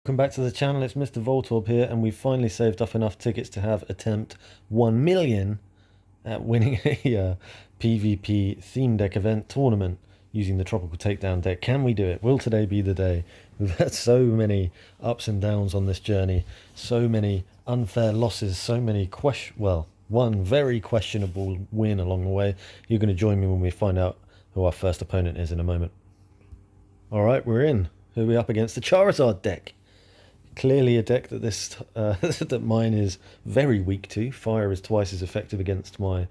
Welcome back to the channel. It's Mr. Voltorb here, and we've finally saved up enough tickets to have attempt 1 million at winning a PvP theme deck event tournament using the Tropical Takedown deck. Can we do it? Will today be the day? We've had so many ups and downs on this journey, so many unfair losses, so many one very questionable win along the way. You're going to join me when we find out who our first opponent is in a moment. All right, we're in. Who are we up against? The Charizard deck. Clearly a deck that that mine is very weak to. Fire is twice as effective against my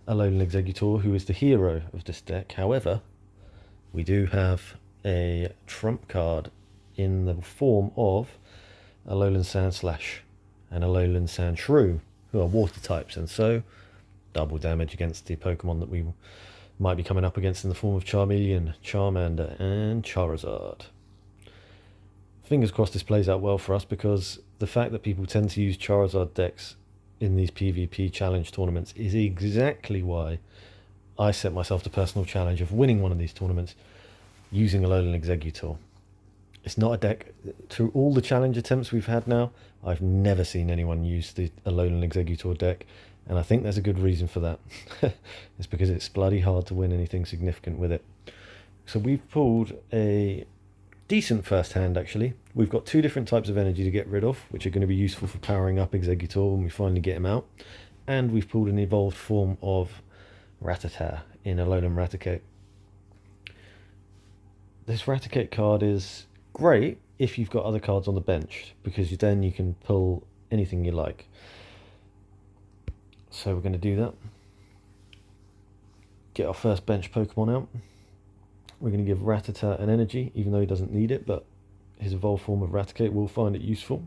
Alolan Exeggutor, who is the hero of this deck. However, we do have a trump card in the form of Alolan Sandslash and Alolan Sandshrew, who are water types, and so double damage against the Pokemon that we might be coming up against in the form of Charmeleon, Charmander, and Charizard. Fingers crossed this plays out well for us, because the fact that people tend to use Charizard decks in these PvP challenge tournaments is exactly why I set myself the personal challenge of winning one of these tournaments using Alolan Exeggutor. It's not a deck, through all the challenge attempts we've had now, I've never seen anyone use the Alolan Exeggutor deck, and I think there's a good reason for that. It's because it's bloody hard to win anything significant with it. So we've pulled a decent first hand, actually. We've got two different types of energy to get rid of, which are going to be useful for powering up Exeggutor when we finally get him out. And we've pulled an evolved form of Rattata in Alolan Raticate. This Raticate card is great if you've got other cards on the bench, because then you can pull anything you like. So we're going to do that. Get our first bench Pokemon out. We're going to give Rattata an energy, even though he doesn't need it, but his evolved form of Raticate will find it useful.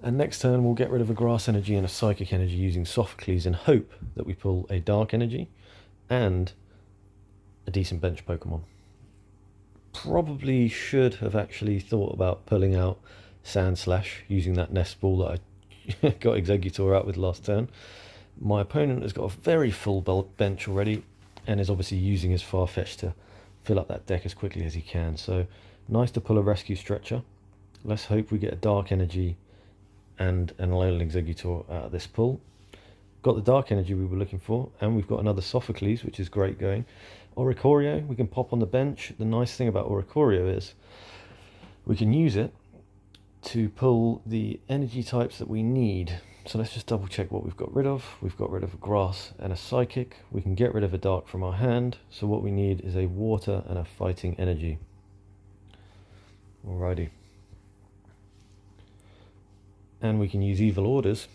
And next turn we'll get rid of a grass energy and a psychic energy using Sophocles, in hope that we pull a dark energy and a decent bench Pokemon. Probably should have actually thought about pulling out Sandslash using that nest ball that I got Exeggutor out with last turn. My opponent has got a very full bench already, and is obviously using his Farfetch to fill up that deck as quickly as he can. So nice to pull a Rescue Stretcher. Let's hope we get a Dark Energy and an Alolan Exeggutor out of this pull. Got the Dark Energy we were looking for, and we've got another Sophocles, which is great going. Oricorio, we can pop on the bench. The nice thing about Oricorio is we can use it to pull the energy types that we need. So let's just double check what we've got rid of. We've got rid of a grass and a psychic. We can get rid of a dark from our hand. So what we need is a water and a fighting energy. Alrighty. And we can use evil orders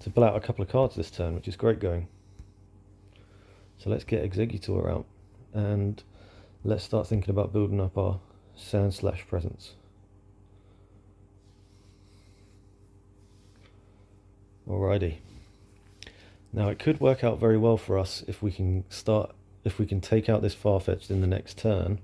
to pull out a couple of cards this turn, which is great going. So let's get Exeggutor out, and let's start thinking about building up our Sandslash presence. Alrighty. Now it could work out very well for us if we can take out this Farfetch'd in the next turn.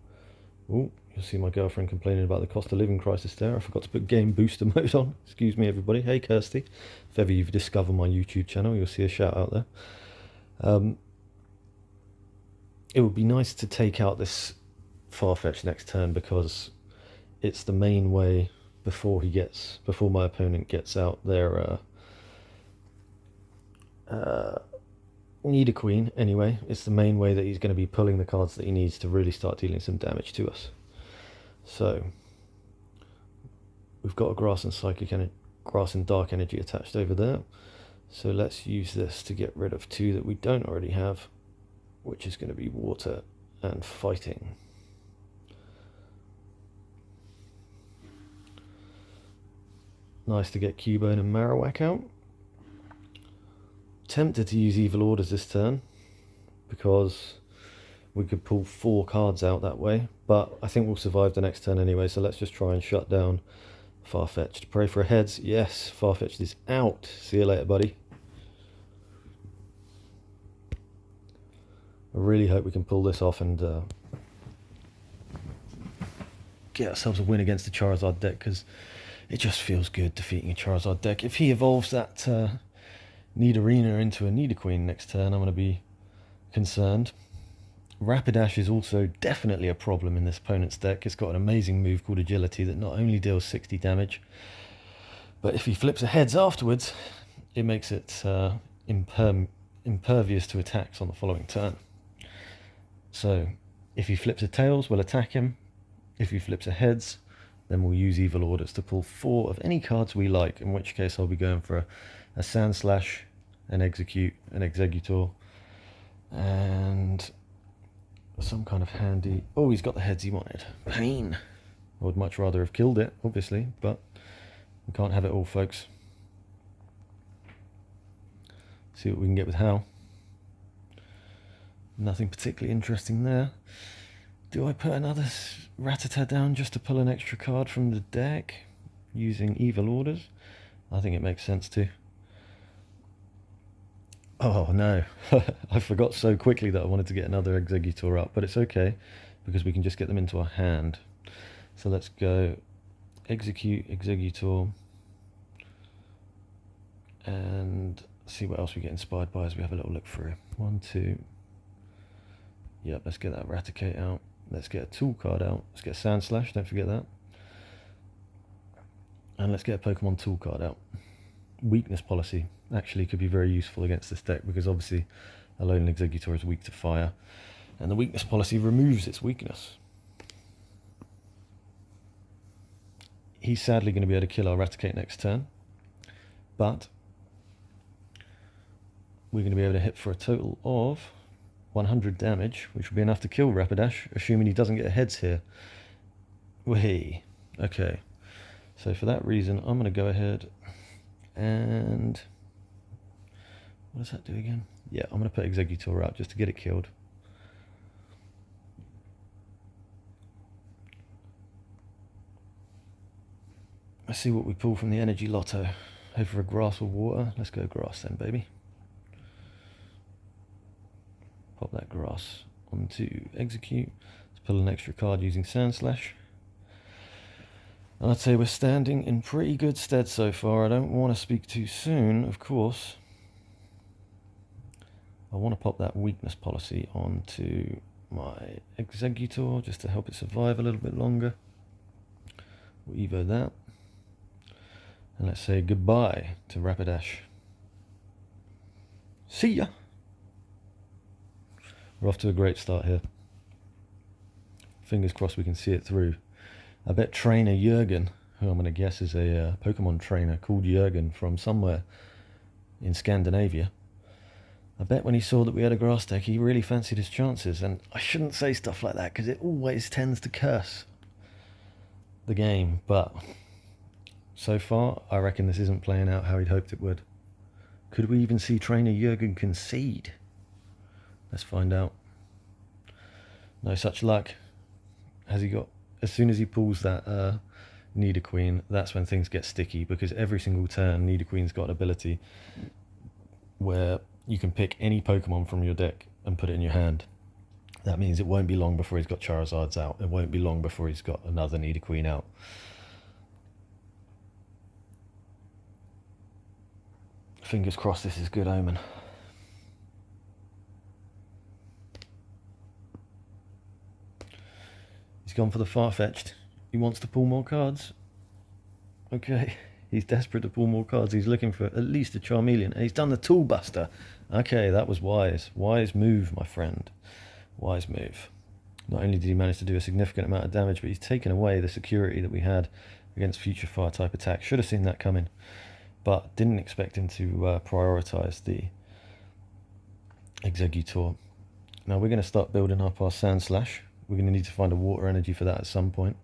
Ooh, you'll see my girlfriend complaining about the cost of living crisis there. I forgot to put game booster mode on. Excuse me, everybody. Hey, Kirsty. If ever you've discovered my YouTube channel, you'll see a shout out there. It would be nice to take out this Farfetch next turn, because it's the main way before my opponent gets out their Nidoqueen. Anyway, it's the main way that he's going to be pulling the cards that he needs to really start dealing some damage to us. So we've got a grass and dark energy attached over there. So let's use this to get rid of two that we don't already have, which is going to be water and fighting. Nice to get Cubone and Marowak out. Tempted to use evil orders this turn, because we could pull 4 cards out that way, but I think we'll survive the next turn anyway, so let's just try and shut down Farfetch'd. Pray for a heads. Yes, Farfetch'd is out. See you later, buddy. I really hope we can pull this off and get ourselves a win against the Charizard deck, because it just feels good defeating a Charizard deck. If he evolves that Nidorina into a Nidoqueen next turn, I'm going to be concerned. Rapidash is also definitely a problem in this opponent's deck. It's got an amazing move called Agility that not only deals 60 damage, but if he flips a heads afterwards, it makes it impervious to attacks on the following turn. So if he flips a tails, we'll attack him. If he flips a heads, then we'll use Evil Orders to pull 4 of any cards we like, in which case I'll be going for a Sand Slash, an Execute, an Exeggutor, and some kind of handy... Oh, he's got the heads he wanted. Pain. I would much rather have killed it, obviously, but we can't have it all, folks. See what we can get with HAL. Nothing particularly interesting there. Do I put another Rattata down just to pull an extra card from the deck using Evil Orders? I think it makes sense to. Oh no, I forgot so quickly that I wanted to get another Exeggutor up, but it's okay because we can just get them into our hand. So let's go Execute, Exeggutor, and see what else we get inspired by as we have a little look through. 1, 2. Yep, let's get that Raticate out. Let's get a tool card out. Let's get a Sand Slash, don't forget that. And let's get a Pokemon tool card out. Weakness Policy actually could be very useful against this deck because obviously Alolan Exeggutor is weak to fire. And the Weakness Policy removes its weakness. He's sadly going to be able to kill our Raticate next turn. But we're going to be able to hit for a total of 100 damage, which will be enough to kill Rapidash, assuming he doesn't get heads here. Whee! Okay, so for that reason, I'm going to go ahead and... What does that do again? Yeah, I'm going to put Exeggutor out just to get it killed. Let's see what we pull from the Energy Lotto. Hope for a grass or water. Let's go grass then, baby. Pop that grass onto Execute. Let's pull an extra card using Sand Slash. And I'd say we're standing in pretty good stead so far. I don't want to speak too soon, of course. I want to pop that Weakness Policy onto my Exeggutor just to help it survive a little bit longer. We'll Evo that. And let's say goodbye to Rapidash. See ya! We're off to a great start here. Fingers crossed we can see it through. I bet trainer Jürgen, who I'm going to guess is a Pokemon trainer called Jürgen from somewhere in Scandinavia, I bet when he saw that we had a grass deck, he really fancied his chances. And I shouldn't say stuff like that because it always tends to curse the game. But so far, I reckon this isn't playing out how he'd hoped it would. Could we even see trainer Jürgen concede? Let's find out. No such luck. Has he got... As soon as he pulls that Nidoqueen, that's when things get sticky, because every single turn Nidoqueen's got an ability where you can pick any Pokemon from your deck and put it in your hand. That means it won't be long before he's got Charizards out. It won't be long before he's got another Nidoqueen out. Fingers crossed this is good omen. He's gone for the far-fetched. He wants to pull more cards. Okay, he's desperate to pull more cards. He's looking for at least a Charmeleon. And he's done the Tool Buster. Okay, that was wise. Wise move, my friend. Wise move. Not only did he manage to do a significant amount of damage, but he's taken away the security that we had against future fire-type attacks. Should have seen that coming, but didn't expect him to prioritise the Exeggutor. Now we're going to start building up our Sand Slash. We're going to need to find a water energy for that at some point.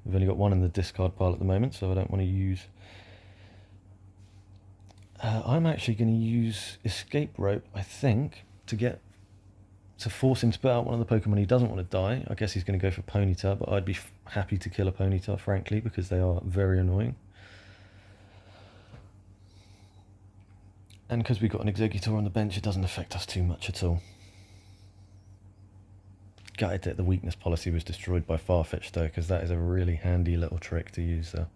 We've only got one in the discard pile at the moment, so I don't want to use... I'm actually going to use Escape Rope, I think, to force him to put out one of the Pokemon he doesn't want to die. I guess he's going to go for Ponyta, but I'd be happy to kill a Ponyta, frankly, because they are very annoying. And because we've got an Exeggutor on the bench, it doesn't affect us too much at all. Gutted that the Weakness Policy was destroyed by Farfetch'd though, because that is a really handy little trick to use there.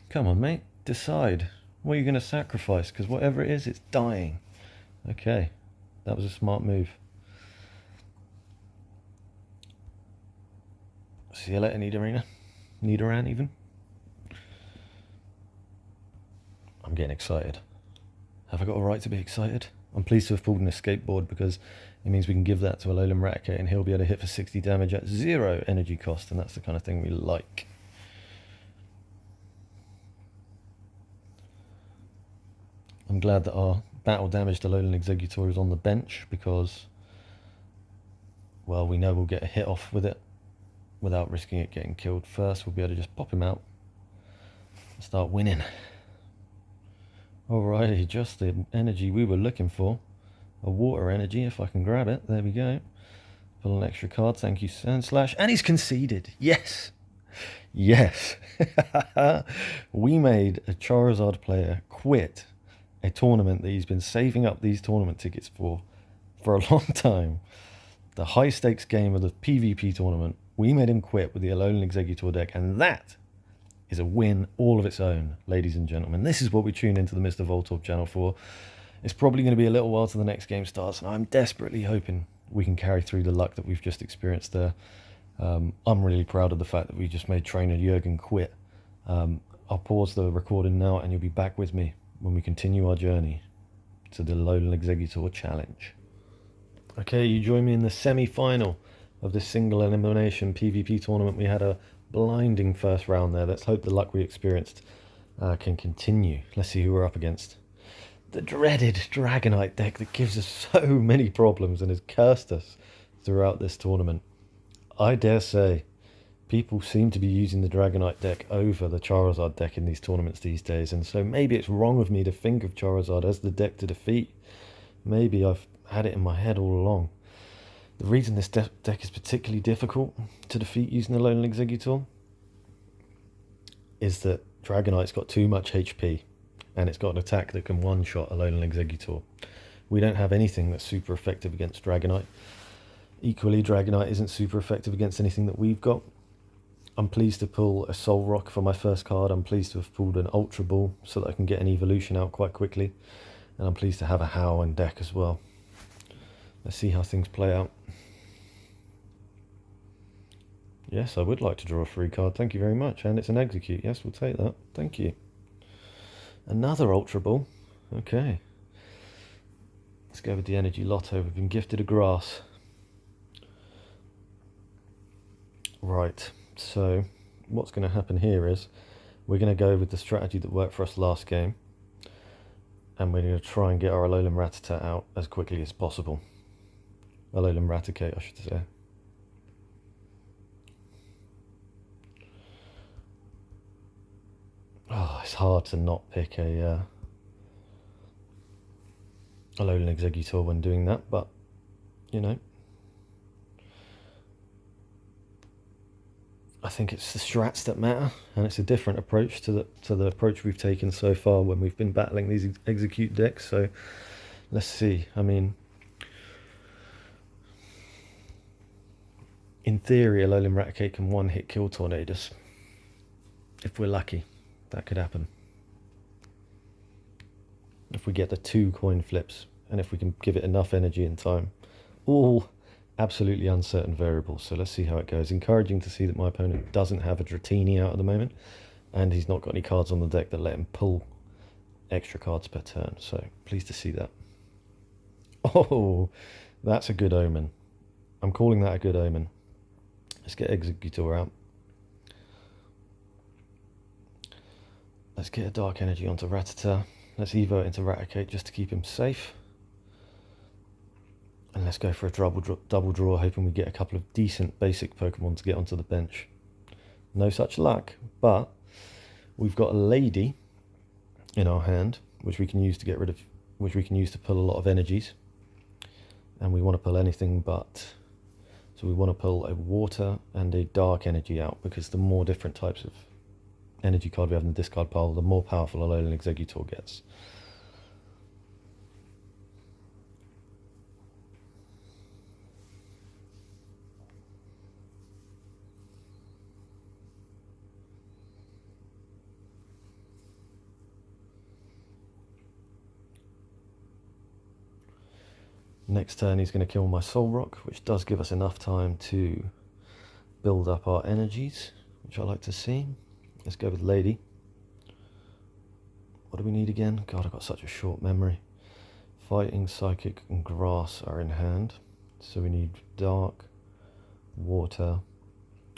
Come on, mate. Decide. What are you going to sacrifice? Because whatever it is, it's dying. Okay. That was a smart move. See you later, Nidoran even. I'm getting excited. Have I got a right to be excited? I'm pleased to have pulled an escape board because it means we can give that to Alolan Raticate and he'll be able to hit for 60 damage at 0 energy cost, and that's the kind of thing we like. I'm glad that our battle damaged Alolan Exeggutor is on the bench because, well, we know we'll get a hit off with it without risking it getting killed first. We'll be able to just pop him out and start winning. Alrighty, just the energy we were looking for. A water energy, if I can grab it. There we go. Pull an extra card. Thank you, Sandslash. And he's conceded. Yes. Yes. We made a Charizard player quit a tournament that he's been saving up these tournament tickets for a long time. The high stakes game of the PvP tournament. We made him quit with the Alolan Exeggutor deck, and that is a win all of its own, ladies and gentlemen. This is what we tune into the Mr. Voltorb channel for. It's probably going to be a little while till the next game starts, and I'm desperately hoping we can carry through the luck that we've just experienced there. I'm really proud of the fact that we just made trainer Jurgen quit. I'll pause the recording now, and you'll be back with me when we continue our journey to the Alolan Exeggutor challenge. Okay, you join me in the semi-final of this single elimination PvP tournament. We had a blinding first round there. Let's hope the luck we experienced can continue. Let's see who we're up against. The dreaded Dragonite deck that gives us so many problems and has cursed us throughout this tournament. I dare say people seem to be using the Dragonite deck over the Charizard deck in these tournaments these days, and so maybe it's wrong of me to think of Charizard as the deck to defeat. Maybe I've had it in my head all along. The reason this deck is particularly difficult to defeat using the Alolan Exeggutor is that Dragonite's got too much HP, and it's got an attack that can one-shot Alolan Exeggutor. We don't have anything that's super effective against Dragonite. Equally, Dragonite isn't super effective against anything that we've got. I'm pleased to pull a Soul Rock for my first card. I'm pleased to have pulled an Ultra Ball so that I can get an evolution out quite quickly. And I'm pleased to have a HAIL in deck as well. Let's see how things play out. Yes, I would like to draw a free card. Thank you very much. And it's an Execute. Yes, we'll take that. Thank you. Another Ultra Ball. Okay. Let's go with the Energy Lotto. We've been gifted a grass. Right. So what's going to happen here is we're going to go with the strategy that worked for us last game. And we're going to try and get our Alolan Rattata out as quickly as possible. Alolan Raticate, I should say. Oh, it's hard to not pick a Alolan Exeggutor when doing that, but, you know. I think it's the strats that matter, and it's a different approach to the approach we've taken so far when we've been battling these Execute decks, so let's see. I mean, in theory, Alolan Raticate can one-hit kill Tornadus. If we're lucky, that could happen. If we get the 2 coin flips, and if we can give it enough energy in time. All absolutely uncertain variables, so let's see how it goes. Encouraging to see that my opponent doesn't have a Dratini out at the moment, and he's not got any cards on the deck that let him pull extra cards per turn, so pleased to see that. Oh, that's a good omen. I'm calling that a good omen. Let's get Exeggutor out. Let's get a Dark Energy onto Rattata. Let's Evo it into Raticate just to keep him safe. And let's go for a double draw, hoping we get a couple of decent basic Pokemon to get onto the bench. No such luck, but we've got a Lady in our hand, which we can use to get rid of, which we can use to pull a lot of energies. And we want to pull anything but. So we want to pull a Water and a Dark Energy out, because the more different types of energy card we have in the discard pile, the more powerful Alolan Exeggutor gets. Next turn he's going to kill my Soul Rock, which does give us enough time to build up our energies, which I like to see. Let's go with Lady. What do we need again? God, I've got such a short memory. Fighting, Psychic, and Grass are in hand. So we need Dark, Water,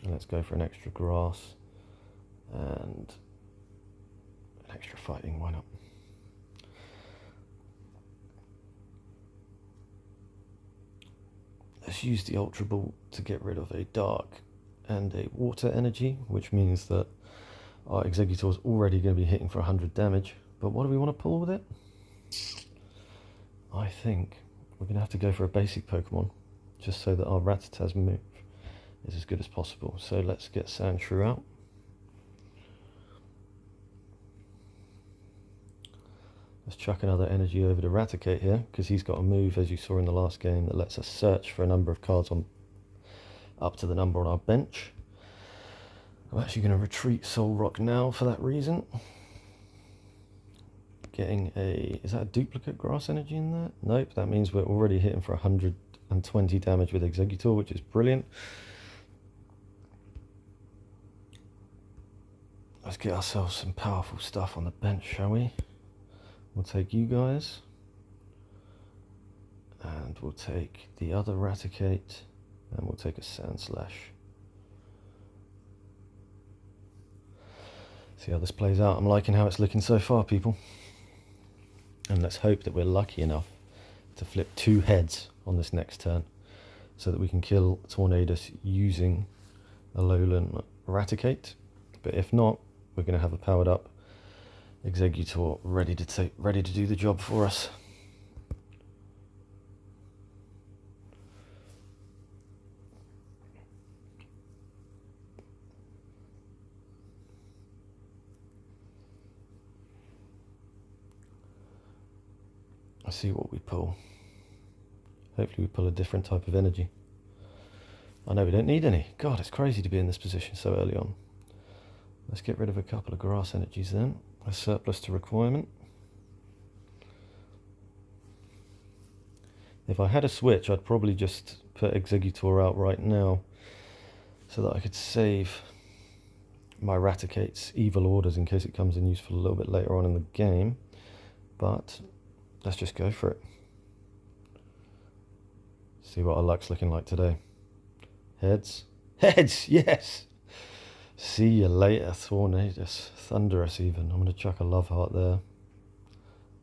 and let's go for an extra Grass and an extra Fighting, why not? Let's use the Ultra Ball to get rid of a Dark and a Water energy, which means that our Exeggutor is already going to be hitting for 100 damage. But what do we want to pull with it? I think we're going to have to go for a basic Pokemon, just so that our Rattatas move is as good as possible. So let's get Sandshrew out. Let's chuck another energy over to Raticate here, because he's got a move, as you saw in the last game, that lets us search for a number of cards on up to the number on our bench. I'm actually going to retreat Soul Rock now for that reason. Getting a... is that a duplicate Grass energy in there? Nope, that means we're already hitting for 120 damage with Exeggutor, which is brilliant. Let's get ourselves some powerful stuff on the bench, shall we? We'll take you guys. And we'll take the other Raticate. And we'll take a Sandslash. See how this plays out. I'm liking how it's looking so far, people. And let's hope that we're lucky enough to flip 2 heads on this next turn, so that we can kill Tornadus using Alolan Raticate. But if not, we're going to have a powered up Exeggutor ready to do the job for us. Let's see what we pull. Hopefully we pull a different type of energy. I know we don't need any. God, it's crazy to be in this position so early on. Let's get rid of a couple of Grass energies then. A surplus to requirement. If I had a switch, I'd probably just put Exeggutor out right now, so that I could save my Raticate's evil orders in case it comes in useful a little bit later on in the game. But let's just go for it. See what our luck's looking like today. Heads. Heads, yes! See you later, Tornadus. Thunderous even. I'm going to chuck a love heart there.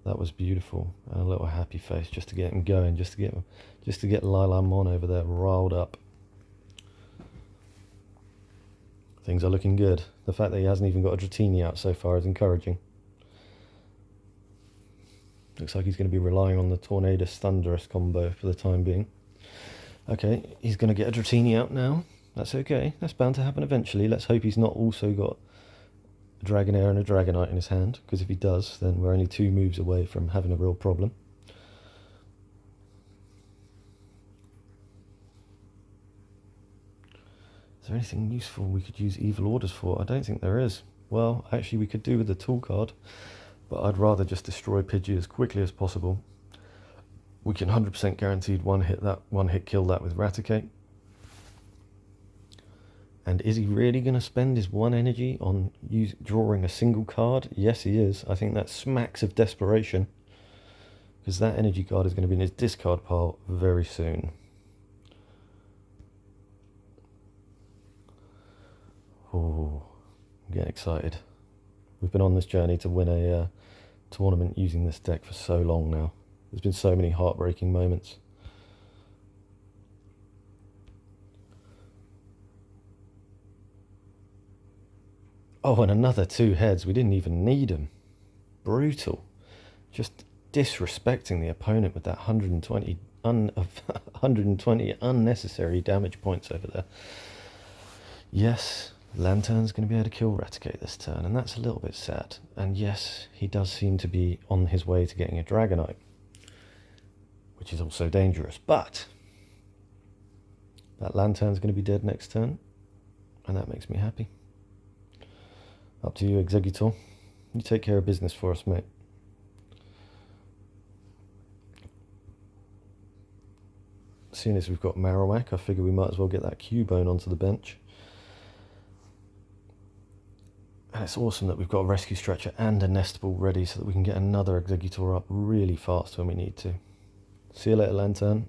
That was beautiful. And a little happy face just to get him going, just to get Lilamon over there riled up. Things are looking good. The fact that he hasn't even got a Dratini out so far is encouraging. Looks like he's going to be relying on the Tornadus Thunderous combo for the time being. Okay, he's going to get a Dratini out now. That's okay. That's bound to happen eventually. Let's hope he's not also got a Dragonair and a Dragonite in his hand, because if he does, then we're only 2 moves away from having a real problem. Is there anything useful we could use evil orders for? I don't think there is. Well, actually we could do with the tool card, but I'd rather just destroy Pidgey as quickly as possible. We can 100% guaranteed one hit kill that with Raticate. And is he really going to spend his 1 energy on drawing a single card? Yes, he is. I think that smacks of desperation, because that energy card is going to be in his discard pile very soon. Oh, I'm getting excited. We've been on this journey to win a tournament using this deck for so long now. There's been so many heartbreaking moments. Oh, and another 2 heads. We didn't even need them. Brutal. Just disrespecting the opponent with that 120 unnecessary damage points over there. Yes, Lantern's going to be able to kill Raticate this turn, and that's a little bit sad. And yes, he does seem to be on his way to getting a Dragonite, which is also dangerous. But that Lantern's going to be dead next turn, and that makes me happy. Up to you, Exeggutor. You take care of business for us, mate. Seeing as we've got Marowak, I figure we might as well get that Cubone onto the bench. And it's awesome that we've got a rescue stretcher and a nestable ready so that we can get another Exeggutor up really fast when we need to. See you later, Lantern.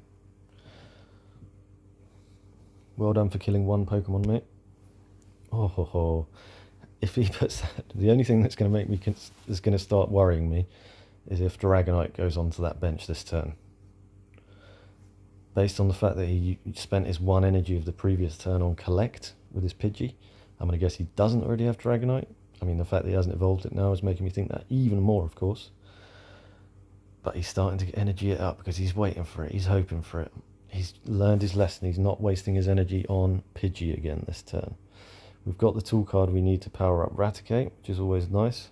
Well done for killing one Pokemon, mate. Oh ho ho. If he puts that, the only thing that's going to make me is going to start worrying me is if Dragonite goes onto that bench this turn. Based on the fact that he spent his one energy of the previous turn on Collect with his Pidgey, I'm going to guess he doesn't already have Dragonite. I mean, the fact that he hasn't evolved it now is making me think that even more, of course. But he's starting to energy it up because he's waiting for it. He's hoping for it. He's learned his lesson. He's not wasting his energy on Pidgey again this turn. We've got the tool card we need to power up Raticate, which is always nice.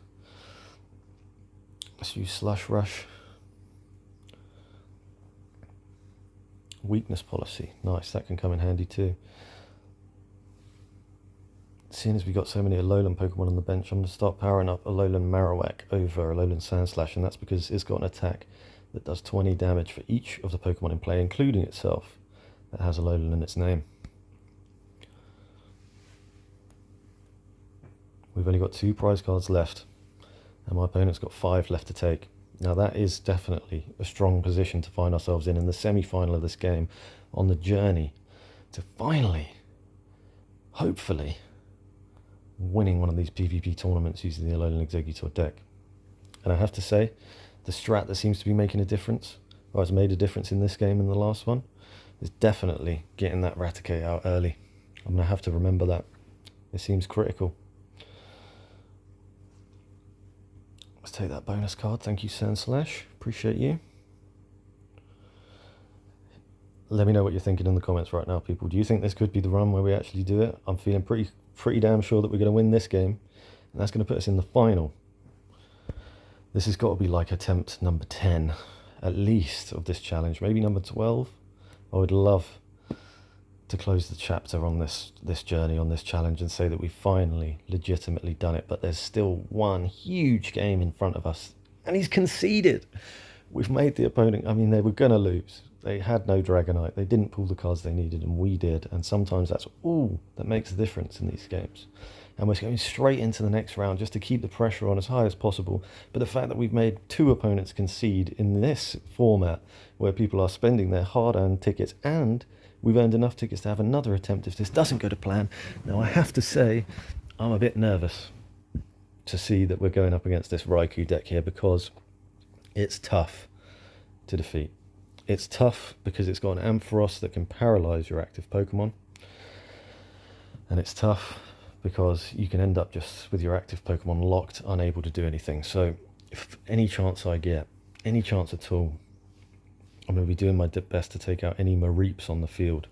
Let's use Slush Rush. Weakness Policy. Nice, that can come in handy too. Seeing as we've got so many Alolan Pokemon on the bench, I'm going to start powering up Alolan Marowak over Alolan Sandslash, and that's because it's got an attack that does 20 damage for each of the Pokemon in play, including itself, that has Alolan in its name. We've only got 2 prize cards left, and my opponent's got 5 left to take. Now that is definitely a strong position to find ourselves in the semi-final of this game, on the journey to finally, hopefully, winning one of these PvP tournaments using the Alolan Exeggutor deck. And I have to say, the strat that seems to be making a difference, or has made a difference in this game and the last one, is definitely getting that Raticate out early. I'm going to have to remember that. It seems critical. Let's take that bonus card. Thank you, Sandslash. Appreciate you. Let me know what you're thinking in the comments right now, people. Do you think this could be the run where we actually do it? I'm feeling pretty damn sure that we're going to win this game, and that's going to put us in the final. This has got to be like attempt number 10, at least, of this challenge. Maybe number 12. I would love to close the chapter on this journey, on this challenge, and say that we've finally legitimately done it. But there's still one huge game in front of us, and he's conceded. We've made the opponent, I mean, they were going to lose. They had no Dragonite. They didn't pull the cards they needed, and we did. And sometimes that's all that makes the difference in these games. And we're going straight into the next round just to keep the pressure on as high as possible. But the fact that we've made 2 opponents concede in this format, where people are spending their hard-earned tickets, and we've earned enough tickets to have another attempt if this doesn't go to plan. Now, I have to say, I'm a bit nervous to see that we're going up against this Raikou deck here, because it's tough to defeat. It's tough because it's got an Ampharos that can paralyze your active Pokemon. And it's tough because you can end up just with your active Pokemon locked, unable to do anything. So if any chance I get, any chance at all, I'm going to be doing my best to take out any Mareeps on the field.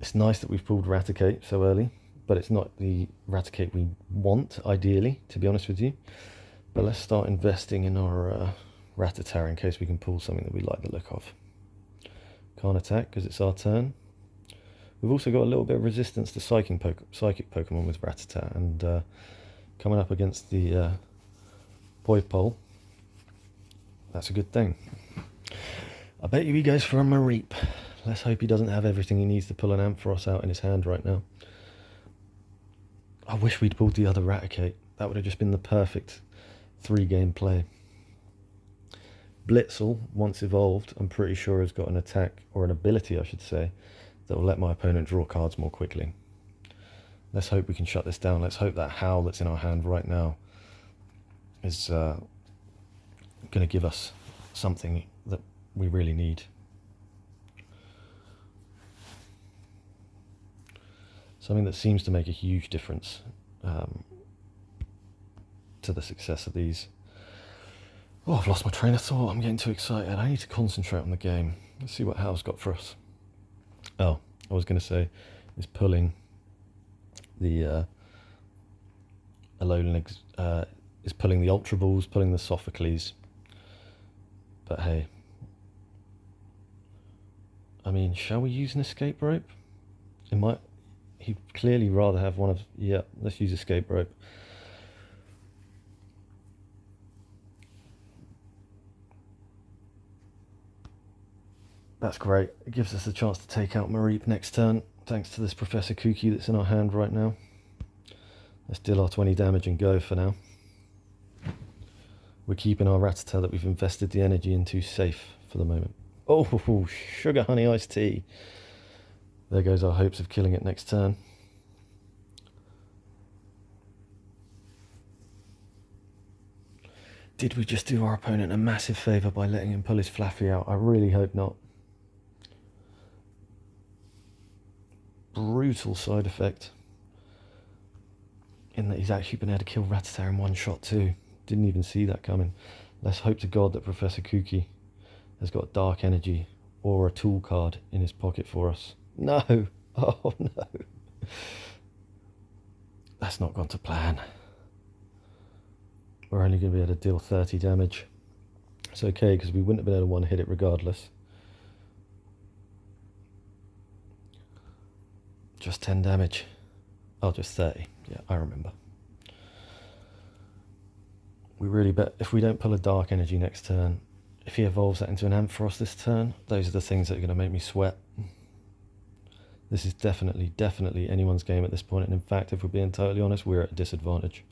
It's nice that we've pulled Raticate so early, but it's not the Raticate we want, ideally, to be honest with you. But let's start investing in our Rattata in case we can pull something that we like the look of. Can't attack because it's our turn. We've also got a little bit of resistance to psychic Pokemon with Rattata, and coming up against the Poipole, that's a good thing. I bet you he goes for a Mareep. Let's hope he doesn't have everything he needs to pull an Ampharos out in his hand right now. I wish we'd pulled the other Raticate. That would have just been the perfect 3-game play. Blitzel, once evolved, I'm pretty sure has got an attack, or an ability I should say, that will let my opponent draw cards more quickly. Let's hope we can shut this down. Let's hope that Howl that's in our hand right now is going to give us something that we really need. Something that seems to make a huge difference to the success of these. Oh, I've lost my train of thought. I'm getting too excited. I need to concentrate on the game. Let's see what Howl's got for us. Oh, I was going to say, is pulling the Alolan, is pulling the Ultra Balls, pulling the Sophocles. But hey, I mean, shall we use an escape rope? It might. He'd clearly rather have one of. Yeah, let's use escape rope. That's great. It gives us a chance to take out Mareep next turn, thanks to this Professor Kooky that's in our hand right now. Let's deal our 20 damage and go for now. We're keeping our Rattata that we've invested the energy into safe for the moment. Oh, sugar honey iced tea. There goes our hopes of killing it next turn. Did we just do our opponent a massive favour by letting him pull his Flaffy out? I really hope not. Brutal side effect. In that he's actually been able to kill Rattata in one shot too. Didn't even see that coming. Let's hope to God that Professor Kooky has got Dark Energy or a tool card in his pocket for us. No! Oh no! That's not gone to plan. We're only going to be able to deal 30 damage. It's okay, because we wouldn't have been able to one-hit it regardless. Just 10 damage. Oh, just 30. Yeah, I remember. We really bet if we don't pull a Dark Energy next turn, if he evolves that into an Ampharos this turn, those are the things that are going to make me sweat. This is definitely anyone's game at this point, and in fact, if we're being totally honest, we're at a disadvantage.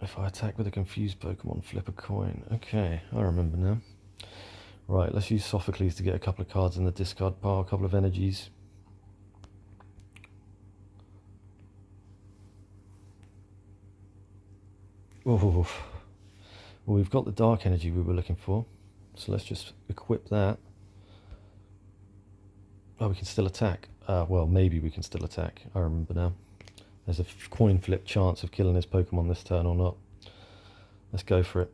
If I attack with a confused Pokemon, flip a coin. Okay, I remember now. Right, let's use Sophocles to get a couple of cards in the discard pile, a couple of energies. Oh, well, we've got the Dark Energy we were looking for, so let's just equip that. Oh, we can still attack. Well, maybe we can still attack. I remember now. There's a coin flip chance of killing this Pokemon this turn or not. Let's go for it.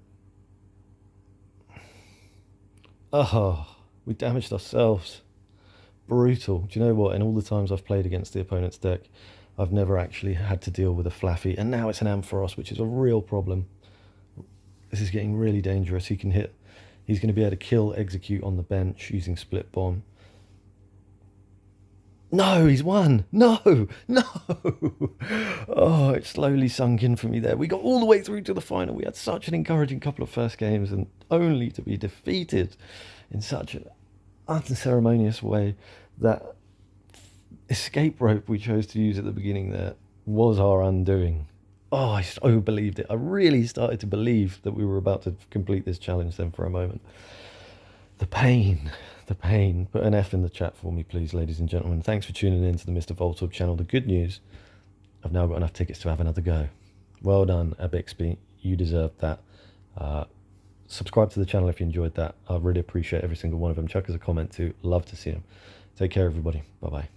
Oh, we damaged ourselves. Brutal. Do you know what? In all the times I've played against the opponent's deck, I've never actually had to deal with a Flaffy, and now it's an Ampharos, which is a real problem. This is getting really dangerous. He can hit. He's going to be able to kill Execute on the bench using Split Bomb. No, he's won. No, no. Oh, it slowly sunk in for me there. We got all the way through to the final. We had such an encouraging couple of first games, and only to be defeated in such an unceremonious way. That escape rope we chose to use at the beginning there was our undoing. Oh, I so believed it. I really started to believe that we were about to complete this challenge then for a moment. The pain. Put an F in the chat for me, please, ladies and gentlemen. Thanks for tuning in to the Mr. Voltorb channel. The good news, I've now got enough tickets to have another go. Well done, Bixby. You deserved that. Subscribe to the channel if you enjoyed that. I really appreciate every single one of them. Chuck us a comment too. Love to see them. Take care, everybody. Bye-bye.